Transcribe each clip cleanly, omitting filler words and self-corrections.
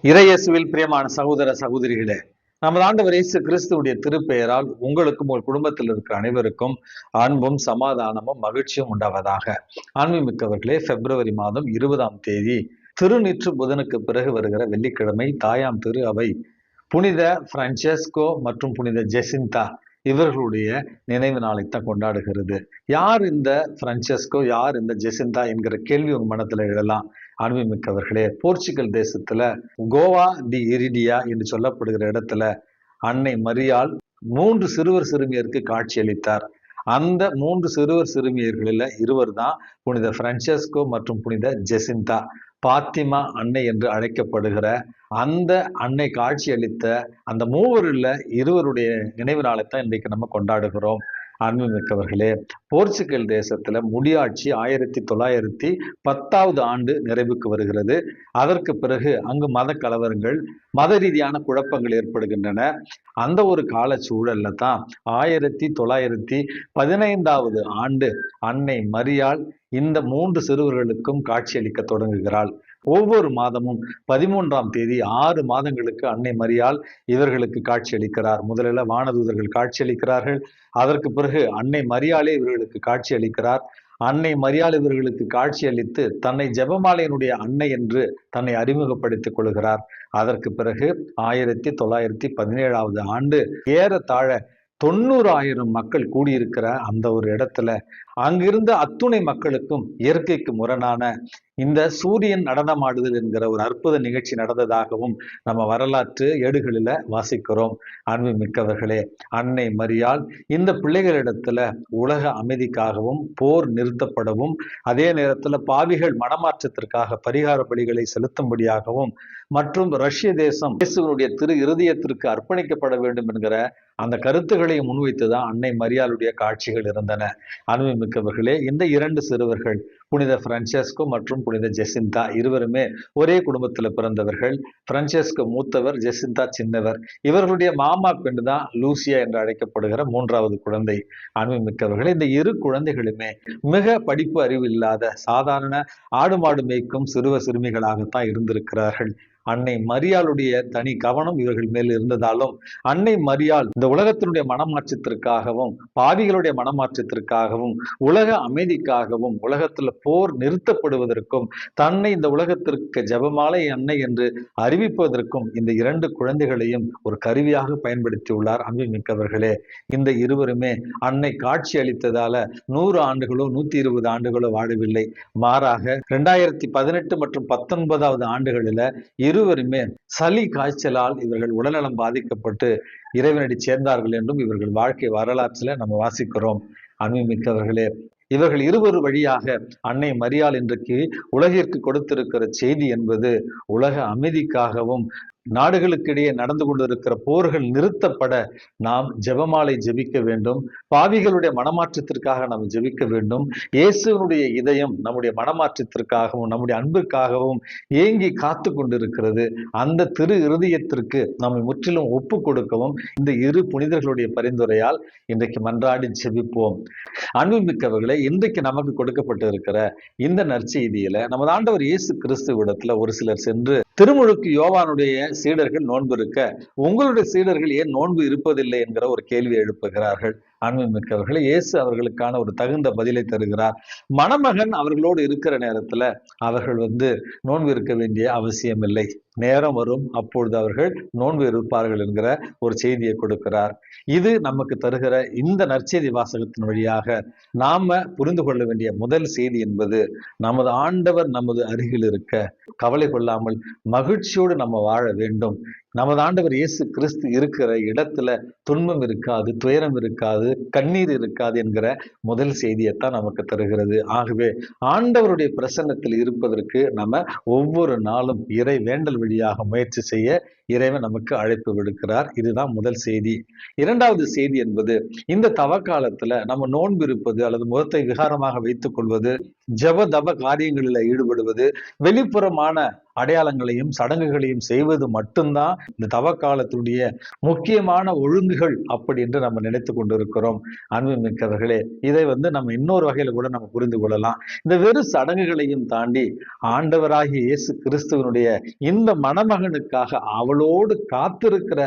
இறையேசுவில் பிரியமான சகோதர சகோதரிகளே, நமது ஆண்டவர் இயேசு கிறிஸ்துவுடைய திருப்பெயரால் உங்களுக்கும் உங்கள் குடும்பத்தில் இருக்கிற அனைவருக்கும் அன்பும் சமாதானமும் மகிழ்ச்சியும் உண்டாவதாக. ஆன்மீமிக்கவர்களே, பிப்ரவரி மாதம் 20ஆம் தேதி திருநீற்று புதனுக்கு பிறகு வருகிற வெள்ளிக்கிழமை தாயாம் திரு அவை புனித பிரான்செஸ்கோ மற்றும் புனித ஜெசிந்தா இவர்களுடைய நினைவு நாளைத்தான் கொண்டாடுகிறது. யார் இந்த பிரான்செஸ்கோ, யார் இந்த ஜெசிந்தா என்கிற கேள்வி உங்க மனத்துல எழலாம். அன்புமிக்கவர்களே, போர்ச்சுகல் தேசத்துல கோவா டி இரிடியா என்று சொல்லப்படுகிற இடத்துல அன்னை மரியாள் 3 சிறுவர் சிறுமியருக்கு காட்சி அளித்தார். அந்த 3 சிறுவர் சிறுமியர்களில் இருவர் தான் புனித பிரான்செஸ்கோ மற்றும் புனித ஜெசிந்தா. பாத்திமா அன்னை என்று அழைக்கப்படுகிற அந்த அன்னை காட்சி அளித்த அந்த மூவரில் இருவருடைய நினைவு நாளைத்தான் இன்றைக்கு நம்ம கொண்டாடுகிறோம். அன்புமிக்கவர்களே, போர்ச்சுகல் தேசத்துல முடியாட்சி 1910 ஆண்டு நிறைவுக்கு வருகிறது. அதற்கு பிறகு அங்கு மத கலவரங்கள், மத ரீதியான குழப்பங்கள் ஏற்படுகின்றன. அந்த ஒரு கால சூழல்ல தான் 1915 ஆண்டு அன்னை மரியாள் இந்த 3 சிறுவர்களுக்கும் காட்சியளிக்க தொடங்குகிறாள். ஒவ்வொரு மாதமும் 13ஆம் தேதி 6 மாதங்களுக்கு அன்னை மரியாள் இவர்களுக்கு காட்சியளிக்கிறார். முதலில் வானதூதர்கள் காட்சியளிக்கிறார்கள். அதற்கு பிறகு அன்னை மரியாளே இவர்களுக்கு காட்சி அளிக்கிறார். அன்னை மரியாள் இவர்களுக்கு காட்சி அளித்து தன்னை ஜெபமாலையினுடைய அன்னை என்று தன்னை அறிமுகப்படுத்திக் கொள்கிறார். அதற்கு பிறகு 1917ஆவது ஆண்டு ஏறத்தாழ 90,000 மக்கள் கூடியிருக்கிற அந்த ஒரு இடத்துல அங்கிருந்த அத்துணை மக்களுக்கும் இயற்கைக்கு முரணான இந்த சூரியன் நடனமாடுதல் என்கிற ஒரு அற்புத நிகழ்ச்சி நடந்ததாகவும் நம்ம வரலாற்று ஏடுகளில் வாசிக்கிறோம். அன்பு மிக்கவர்களே, அன்னை மரியாள் இந்த பிள்ளைகளிடத்துல உலக அமைதிக்காகவும் போர் நிறுத்தப்படவும் அதே நேரத்தில் பாவிகள் மனமாற்றத்திற்காக பரிகார பலிகளை செலுத்தும்படியாகவும் மற்றும் ரஷ்ய தேசம் இயேசுவினுடைய திரு இருதயத்திற்கு அர்ப்பணிக்கப்பட வேண்டும் என்கிற அந்த கருத்துக்களை முன்வைத்துதான் அன்னை மரியாளுடைய காட்சிகள் இருந்தன. அன்புமிக்கவர்களே, இந்த 2 சிறுவர்கள் புனித பிரான்செஸ்கோ மற்றும் புனித ஜெசிந்தா இருவருமே ஒரே குடும்பத்தில் பிறந்தவர்கள். பிரான்செஸ்கோ மூத்தவர், ஜெசிந்தா சின்னவர். இவர்களுடைய மாமா பெண் தான் லூசியா என்று அழைக்கப்படுகிற 3வது குழந்தை. அன்புமிக்கவர்களே, இந்த 2 குழந்தைகளுமே மிக படிப்பு அறிவு இல்லாத சாதாரண ஆடு மாடு மேய்க்கும் சிறுவர் சிறுமிகளாகத்தான் இருந்திருக்கிறார்கள். அன்னை மரியாளுடைய தனி கவனம் இவர்கள் மேல் இருந்ததாலும் அன்னை மரியாள் இந்த உலகத்தினுடைய மனமாற்றத்திற்காகவும் பாவிகளுடைய மனமாற்றத்திற்காகவும் உலக அமைதிக்காகவும் உலகத்துல போர் நிறுத்தப்படுவதற்கும் தன்னை இந்த உலகத்திற்கு ஜெபமாலை அன்னை என்று அறிவிப்பதற்கும் இந்த 2 குழந்தைகளையும் ஒரு கருவியாக பயன்படுத்தியுள்ளார். அன்புமிக்கவர்களே, இந்த இருவருமே அன்னை காட்சி அளித்ததால 100 ஆண்டுகளோ 120 ஆண்டுகளோ வாழவில்லை. மாறாக 2018 மற்றும் 19வது ஆண்டுகளில் இருவருமே சளி காய்ச்சலால் இவர்கள் உடல்நலம் பாதிக்கப்பட்டு இறைவனடி சேர்ந்தார்கள் என்றும் இவர்கள் வாழ்க்கை வரலாற்றில் நம்ம வாசிக்கிறோம். அன்புமிக்கவர்களே, இவர்கள் இருவர் வழியாக அன்னை மரியாள் இன்றைக்கு உலகிற்கு கொடுத்திருக்கிற செய்தி என்பது உலக அமைதிக்காகவும் நாடுகளுக்கிடையே நடந்து கொண்டிருக்கிற போர்கள் நிறுத்தப்பட நாம் ஜெபமாலை ஜெபிக்க வேண்டும். பாவிகளுடைய மனமாற்றத்திற்காக நாம் ஜெபிக்க வேண்டும். இயேசுனுடைய இதயம் நம்முடைய மனமாற்றத்திற்காகவும் நம்முடைய அன்பிற்காகவும் ஏங்கி காத்து கொண்டிருக்கிறது. அந்த திரு இருதயத்திற்கு நம்மை முற்றிலும் ஒப்பு கொடுக்கவும் இந்த 2 புனிதர்களுடைய பரிந்துரையால் இன்றைக்கு மன்றாடி ஜெபிப்போம். அன்புமிக்கவர்களே, இன்றைக்கு நமக்கு கொடுக்கப்பட்டு இருக்கிற இந்த நற்செய்தியில நமது ஆண்டவர் இயேசு கிறிஸ்துவிடத்துல ஒரு சிலர் சென்று திருமுழுக்கு யோவானுடைய சீடர்கள் நோன்பு இருக்க உங்களுடைய சீடர்கள் ஏன் நோன்பு இருப்பதில்லை என்கிற ஒரு கேள்வி எழுப்புகிறார்கள். அன்புமிக்கவர்களே, இயேசு அவர்களுக்கான ஒரு தகுந்த பதிலை தருகிறார். மணமகன் அவர்களோடு இருக்கிற நேரத்துல அவர்கள் நோன்பு இருக்க வேண்டிய அவசியம் இல்லை. நேரம் வரும், அப்பொழுது அவர்கள் நோன்பு இருப்பார்கள் என்கிற ஒரு செய்தியை கொடுக்கிறார். இது நமக்கு தருகிற இந்த நற்செய்தி வாசகத்தின் வழியாக நாம புரிந்து கொள்ள வேண்டிய முதல் செய்தி என்பது, நமது ஆண்டவர் நமது அருகில் இருக்க கவலை கொள்ளாமல் மகிழ்ச்சியோடு நம்ம வாழ வேண்டும். நமது ஆண்டவர் இயேசு கிறிஸ்து இருக்கிற இடத்துல துன்பம் இருக்காது, துயரம் இருக்காது, கண்ணீர் இருக்காது என்கிற முதல் செய்தியைத்தான் நமக்கு தருகிறது. ஆகவே ஆண்டவருடைய பிரசன்னத்தில் இருப்பதற்கு நம்ம ஒவ்வொரு நாளும் இறை வேண்டல் வழியாக முயற்சி செய்ய இறைவன் நமக்கு அழைப்பு விடுக்கிறார். இதுதான் முதல் செய்தி. இரண்டாவது செய்தி என்பது, இந்த தவ காலத்துல நம்ம நோன்பு இருப்பது அல்லது முகத்தை விகாரமாக வைத்துக் கொள்வது, ஜப தப காரியங்களில் ஈடுபடுவது, வெளிப்புறமான அடையாளங்களையும் சடங்குகளையும் செய்வது மட்டும்தான் இந்த தவ காலத்துடைய முக்கியமான ஒழுங்குகள் அப்படி என்று நம்ம நினைத்து கொண்டிருக்கிறோம். அன்பு மிக்கவர்களே, இதை நம்ம இன்னொரு வகையில கூட நம்ம புரிந்து கொள்ளலாம். இந்த வெறும் சடங்குகளையும் தாண்டி ஆண்டவராகிய இயேசு கிறிஸ்துவனுடைய இந்த மணமகனுக்காக அவளோடு காத்திருக்கிற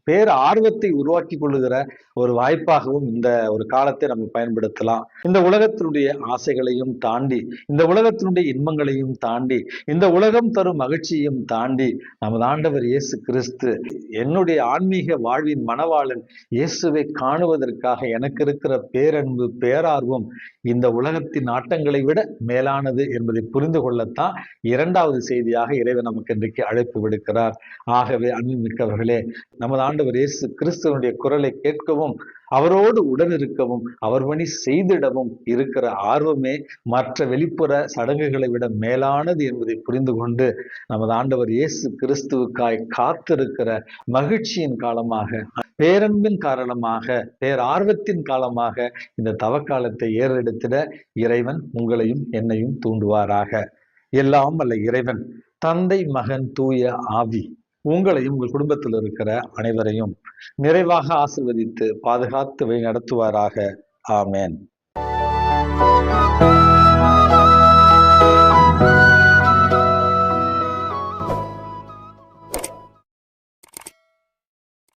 பேர் ஆர்வத்தை உருவாக்கி கொள்ளுகிற ஒரு வாய்ப்பாகவும் இந்த ஒரு காலத்தை நம்ம பயன்படுத்தலாம். இந்த உலகத்தினுடைய ஆசைகளையும் தாண்டி, இந்த உலகத்தினுடைய இன்பங்களையும் தாண்டி, இந்த உலகம் தரும் மகிழ்ச்சியையும் தாண்டி நமது ஆண்டவர் இயேசு கிறிஸ்து, என்னுடைய ஆன்மீக வாழ்வின் மணவாளன் இயேசுவை காணுவதற்காக எனக்கு இருக்கிற பேரன்பு பேரார்வம் இந்த உலகத்தின் ஆட்டங்களை விட மேலானது என்பதை புரிந்து கொள்ளத்தான் இரண்டாவது செய்தியாக இறைவன் நமக்கு இன்றைக்கு அழைப்பு விடுக்கிறார். ஆகவே அன்புமிக்கவர்களே, நமது ஆண்டவர் இயேசு கிறிஸ்துவனுடைய குரலை கேட்கவும், அவரோடு உடனிருக்கவும், அவர் பணி செய்திடவும் இருக்கிற ஆர்வமே மற்ற வெளிப்புற சடங்குகளை விட மேலானது என்பதை புரிந்து கொண்டு நமது ஆண்டவர் இயேசு கிறிஸ்துவுக்காய் காத்திருக்கிற மகிழ்ச்சியின் காலமாக, பேரன்பின் காரணமாக, பேரார்வத்தின் காலமாக இந்த தவக்காலத்தை ஏறெடுத்திட இறைவன் உங்களையும் என்னையும் தூண்டுவாராக. எல்லாம் வல்ல இறைவன், தந்தை, மகன், தூய ஆவி உங்களையும் உங்கள் குடும்பத்தில் இருக்கிற அனைவரையும் நிறைவாக ஆசீர்வதித்து பாதுகாத்து வழி நடத்துவாராக. ஆமேன்.